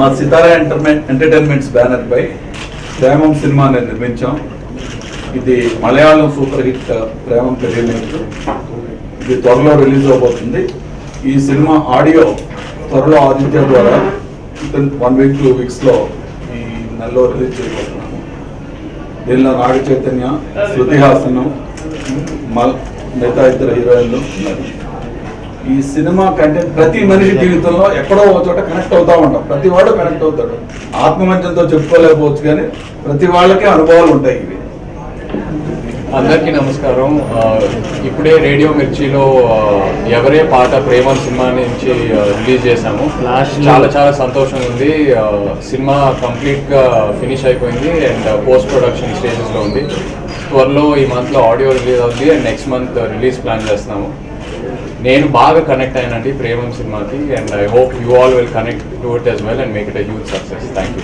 మా సితారా entertainments banner పై ప్రేమం సినిమాని నిర్మించాం. ఇది Malayalam super hit Premam remake. ఇది త్వరలో రిలీజ్ అవబోతుంది. ఈ సినిమా ఆడియో త్వరలో ఆదిత్య ద్వారా 1 week 2 weeksలో ఈ నెలలో రిలీజ్ చేయబోతున్నాము. దీనిలో నాగ చైతన్య, శృతి హాసనం, మిగతా 2 హీరోయిన్లు ఉన్నారు. ఈ సినిమా కంటెంట్ ప్రతి మనిషి జీవితంలో ఎక్కడో ఒక చోట కనెక్ట్ అవుతా ఉంటాం. ప్రతి వాడు కనెక్ట్ అవుతాడు. ఆత్మమంచంతో చెప్పుకోలేకపోవచ్చు, కానీ ప్రతి వాళ్ళకే అనుభవాలు ఉంటాయి. ఇవి అందరికీ నమస్కారం. ఇప్పుడే రేడియో మిర్చిలో ఎవరే పాట ప్రేమ సినిమా నుంచి రిలీజ్ చేశాము. చాలా చాలా సంతోషంగా ఉంది. సినిమా కంప్లీట్గా ఫినిష్ అయిపోయింది అండ్ పోస్ట్ ప్రొడక్షన్ స్టేజెస్లో ఉంది. త్వరలో ఈ మంత్లో ఆడియో రిలీజ్ అవుతుంది and next month release plan చేస్తున్నాము. నేను బాగా కనెక్ట్ అయినండి ప్రేమం సినిమాకి and I hope you all will connect to it as well and make it a huge success. Thank you.